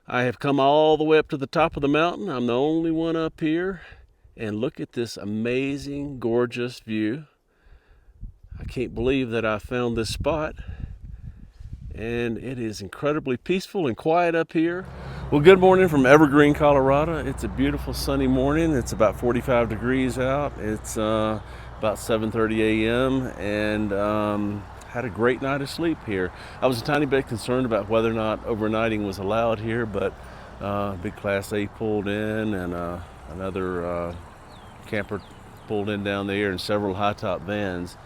I have come all the way up to the top of the mountain. I'm the only one up here. And look at this amazing, gorgeous view. I can't believe that I found this spot. And it is incredibly peaceful and quiet up here. Well, good morning from Evergreen, Colorado. It's a beautiful sunny morning. It's about 45 degrees out. It's about 7:30 a.m. and had a great night of sleep here. I was a tiny bit concerned about whether or not overnighting was allowed here, but big Class A pulled in, and another camper pulled in down there, and several high-top vans,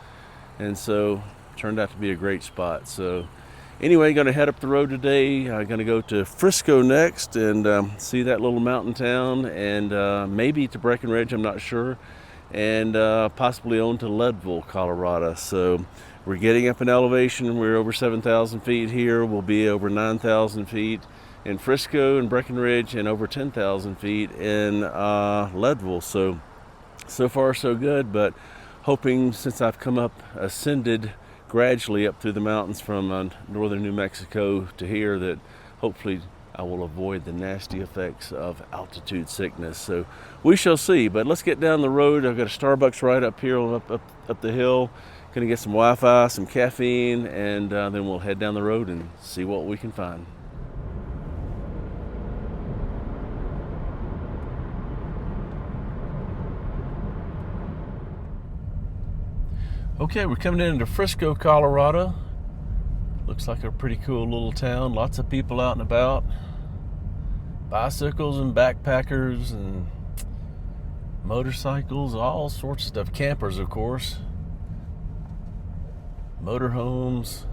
and so turned out to be a great spot. So anyway, going to head up the road today. I'm going to go to Frisco next and see that little mountain town, and maybe to Breckenridge, I'm not sure, and possibly on to Leadville, Colorado. So we're getting up in elevation. We're over 7,000 feet here. We'll be over 9,000 feet in Frisco and Breckenridge, and over 10,000 feet in Leadville. So far so good, but hoping, since I've come up, ascended gradually up through the mountains from northern New Mexico to here, that hopefully I will avoid the nasty effects of altitude sickness. So we shall see, but let's get down the road. I've got a Starbucks right up here, up the hill. Gonna get some Wi-Fi, some caffeine, and then we'll head down the road and see what we can find. Okay, we're coming into Frisco, Colorado. Looks like a pretty cool little town. Lots of people out and about. Bicycles and backpackers and motorcycles, all sorts of stuff. Campers, of course. Motorhomes.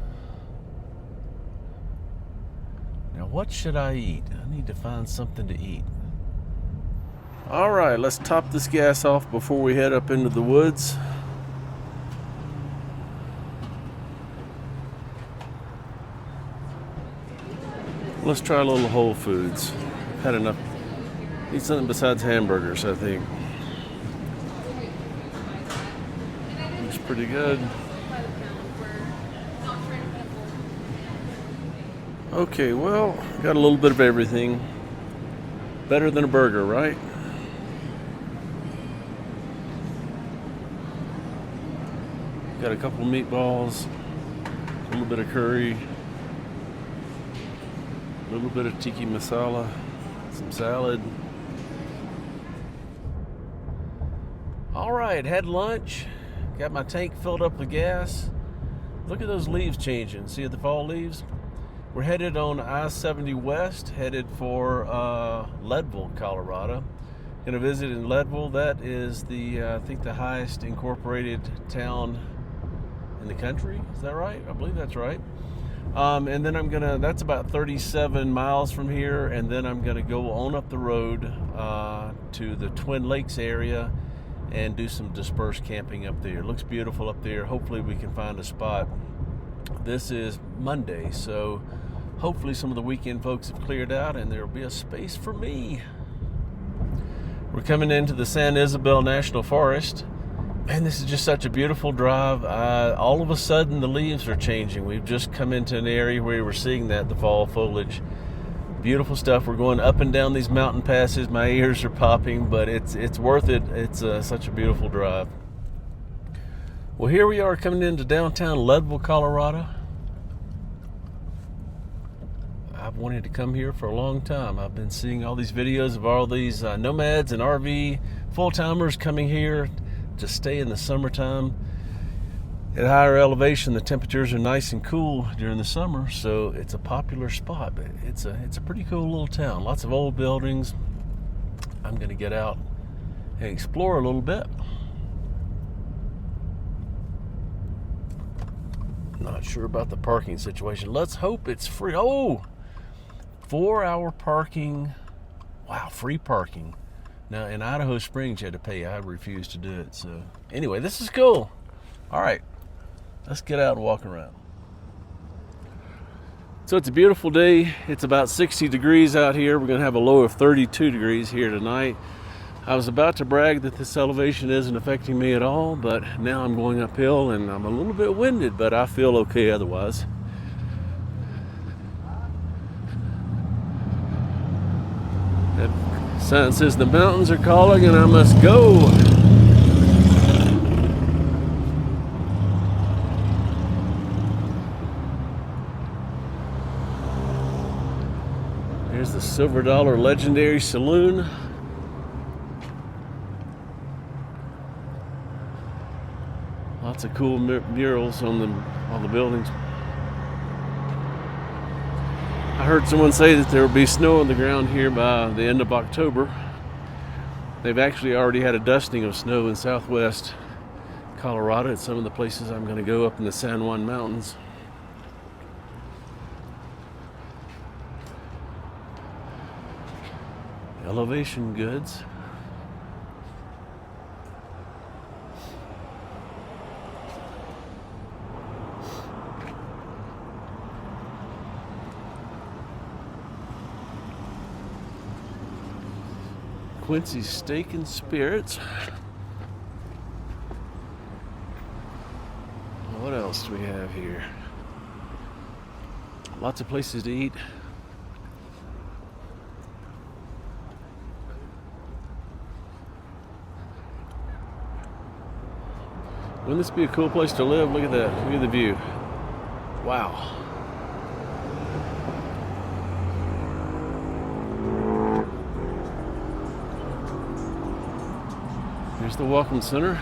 Now, what should I eat? I need to find something to eat. All right, let's top this gas off before we head up into the woods. Let's try a little Whole Foods. I've had enough. Need something besides hamburgers, I think. Looks pretty good. Okay, well, got a little bit of everything. Better than a burger, right? Got a couple of meatballs, a little bit of curry, a little bit of tiki masala, some salad. All right, had lunch, got my tank filled up with gas. Look at those leaves changing. See the fall leaves? We're headed on I-70 West, headed for Leadville, Colorado. Gonna visit in Leadville. That is I think the highest incorporated town in the country. Is that right? I believe that's right. And then that's about 37 miles from here, and then I'm gonna go on up the road to the Twin Lakes area and do some dispersed camping up there. It looks beautiful up there. Hopefully we can find a spot. This is Monday, so hopefully some of the weekend folks have cleared out and there'll be a space for me. We're coming into the San Isabel National Forest. Man, this is just such a beautiful drive. All of a sudden the leaves are changing. We've just come into an area where we're seeing the fall foliage. Beautiful stuff. We're going up and down these mountain passes. My ears are popping, but it's worth it. It's such a beautiful drive. Well, here we are coming into downtown Leadville, Colorado. I've wanted to come here for a long time. I've been seeing all these videos of all these nomads and RV full-timers coming here to stay in the summertime. At higher elevation, the temperatures are nice and cool during the summer, so it's a popular spot. But it's a pretty cool little town. Lots of old buildings. I'm going to get out and explore a little bit. Not sure about the parking situation. Let's hope it's free. Oh, 4-hour parking. Wow, free parking. Now, in Idaho Springs, you had to pay. I refused to do it. So anyway, this is cool. All right, let's get out and walk around. So it's a beautiful day. It's about 60 degrees out here. We're going to have a low of 32 degrees here tonight. I was about to brag that this elevation isn't affecting me at all, but now I'm going uphill and I'm a little bit winded, but I feel okay otherwise. That sign says the mountains are calling and I must go. Here's the Silver Dollar Legendary Saloon. Lots of cool murals on the buildings. I heard someone say that there will be snow on the ground here by the end of October. They've actually already had a dusting of snow in southwest Colorado at some of the places I'm going to go up in the San Juan Mountains. Elevation goods. Quincy's Steak and Spirits. What else do we have here? Lots of places to eat. Wouldn't this be a cool place to live? Look at that. Look at the view. Wow. Here's the Welcome Center.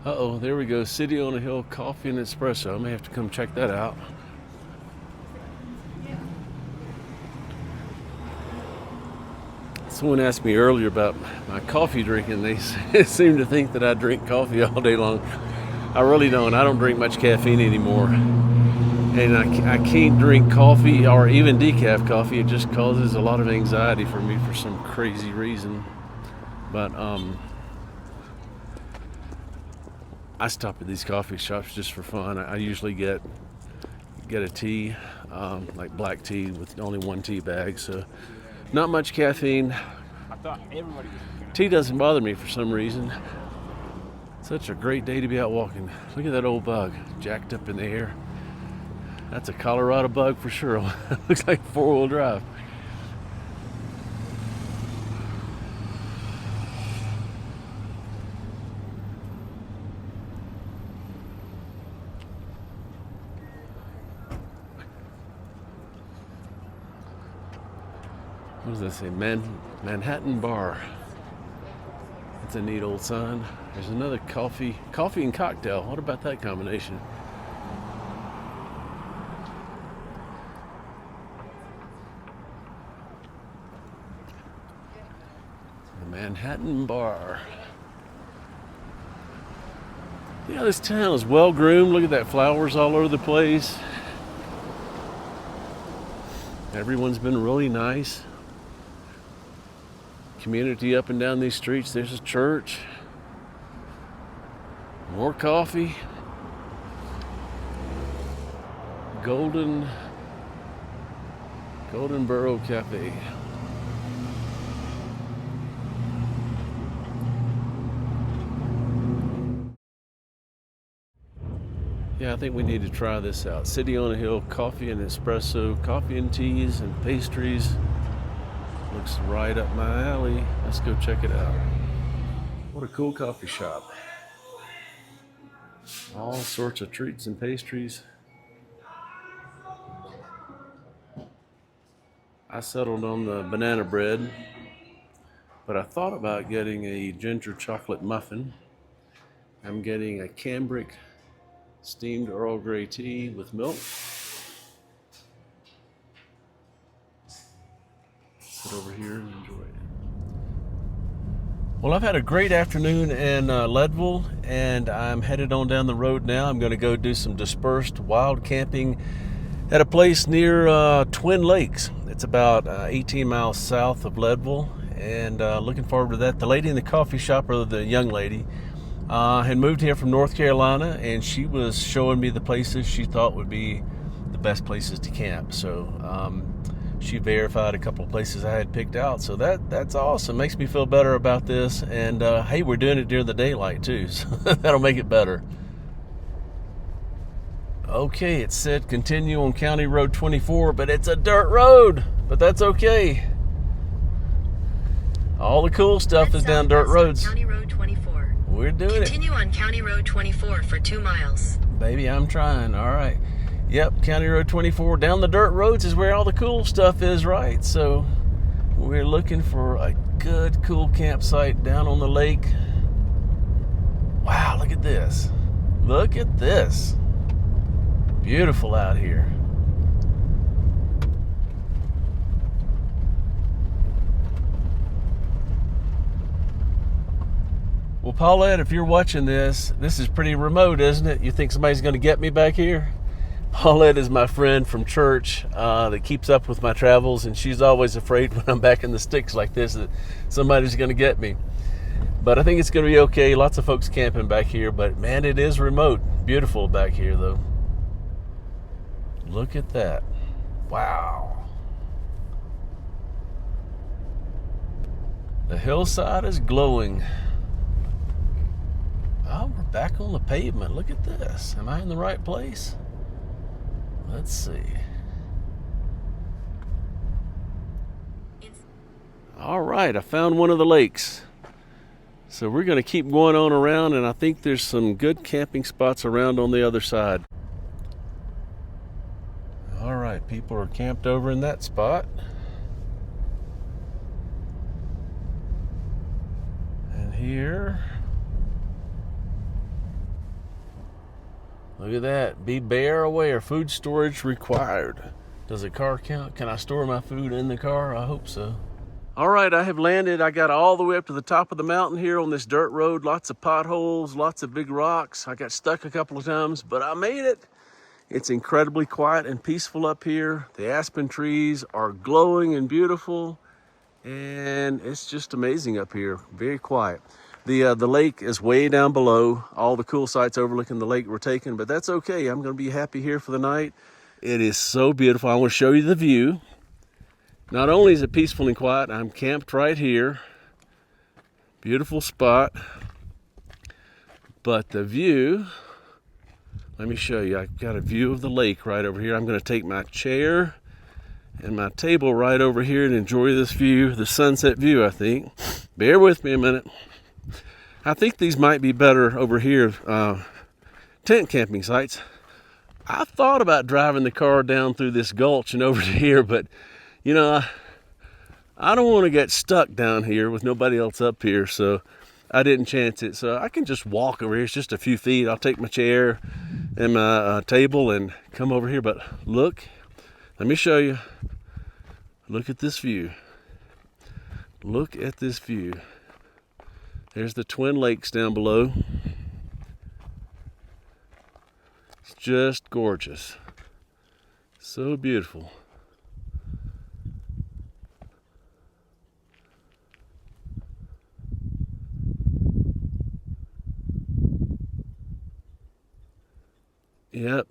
Uh-oh, there we go. City on a Hill Coffee and Espresso. I may have to come check that out. Someone asked me earlier about my coffee drinking. They seem to think that I drink coffee all day long. I really don't. I don't drink much caffeine anymore. And I can't drink coffee or even decaf coffee. It just causes a lot of anxiety for me for some crazy reason. But I stop at these coffee shops just for fun. I usually get a tea, like black tea with only one tea bag. So not much caffeine. Tea doesn't bother me for some reason. Such a great day to be out walking. Look at that old bug jacked up in the air. That's a Colorado bug for sure. Looks like four-wheel drive. What does that say? Manhattan Bar. That's a neat old sign. There's another coffee and cocktail. What about that combination? Manhattan Bar. Yeah, this town is well groomed. Look at that, flowers all over the place. Everyone's been really nice. Community up and down these streets. There's a church. More coffee. Golden Burrow Cafe. Yeah, I think we need to try this out. City on a Hill Coffee and Espresso, coffee and teas and pastries. Looks right up my alley. Let's go check it out. What a cool coffee shop. All sorts of treats and pastries. I settled on the banana bread, but I thought about getting a ginger chocolate muffin. I'm getting a cambric steamed Earl Grey tea with milk. Sit over here and enjoy it. Well, I've had a great afternoon in Leadville, and I'm headed on down the road now. I'm going to go do some dispersed wild camping at a place near Twin Lakes. It's about 18 miles south of Leadville, and looking forward to that. The lady in the coffee shop, or the young lady, had moved here from North Carolina, and she was showing me the places she thought would be the best places to camp. So she verified a couple of places I had picked out. So that's awesome. Makes me feel better about this. And hey, we're doing it during the daylight too, so that'll make it better. Okay, it said continue on County Road 24, but it's a dirt road, but that's okay. All the cool stuff is down dirt roads. County Road 24. We're doing it. Continue on County Road 24 for 2 miles. Baby, I'm trying. All right. Yep, County Road 24. Down the dirt roads is where all the cool stuff is, right? So we're looking for a good, cool campsite down on the lake. Wow, look at this. Look at this. Beautiful out here. Well, Paulette, if you're watching this is pretty remote, isn't it? You think somebody's going to get me back here? Paulette is my friend from church that keeps up with my travels, and she's always afraid when I'm back in the sticks like this that somebody's going to get me. But I think it's going to be okay. Lots of folks camping back here, but man, it is remote. Beautiful back here, though. Look at that. Wow. The hillside is glowing. Oh, we're back on the pavement. Look at this. Am I in the right place? Let's see. All right, I found one of the lakes. So we're going to keep going on around, and I think there's some good camping spots around on the other side. All right, people are camped over in that spot. And here, look at that. Be bear aware. Food storage required. Does a car count? Can I store my food in the car? I hope so. All right, I have landed. I got all the way up to the top of the mountain here on this dirt road. Lots of potholes, lots of big rocks. I got stuck a couple of times, but I made it. It's incredibly quiet and peaceful up here. The aspen trees are glowing and beautiful, and it's just amazing up here. Very quiet. The lake is way down below. All the cool sites overlooking the lake were taken, but that's okay. I'm going to be happy here for the night. It is so beautiful. I want to show you the view. Not only is it peaceful and quiet, I'm camped right here. Beautiful spot. But the view, let me show you. I've got a view of the lake right over here. I'm going to take my chair and my table right over here and enjoy this view, the sunset view, I think. Bear with me a minute. I think these might be better over here, tent camping sites. I thought about driving the car down through this gulch and over to here, but you know, I don't want to get stuck down here with nobody else up here, so I didn't chance it. So I can just walk over here. It's just a few feet. I'll take my chair and my table and come over here. But look, let me show you. Look at this view. Look at this view. There's the Twin Lakes down below. It's just gorgeous. So beautiful. Yep.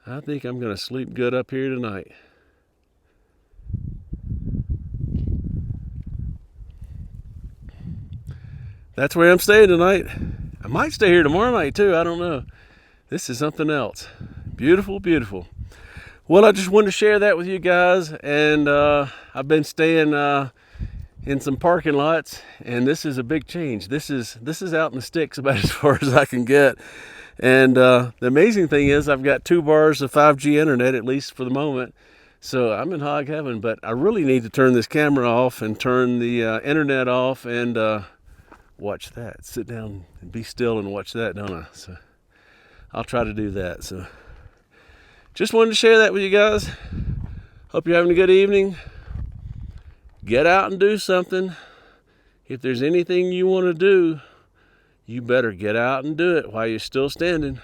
I think I'm going to sleep good up here tonight. That's where I'm staying tonight. I might stay here tomorrow night too. I don't know. This is something else. Beautiful, beautiful. Well, I just wanted to share that with you guys. And I've been staying in some parking lots, and this is a big change. This is out in the sticks about as far as I can get. And the amazing thing is I've got 2 bars of 5G internet, at least for the moment. So I'm in hog heaven, but I really need to turn this camera off and turn the internet off and watch that. Sit down and be still and watch that, don't I? So I'll try to do that. So just wanted to share that with you guys. Hope you're having a good evening. Get out and do something. If there's anything you want to do, you better get out and do it while you're still standing.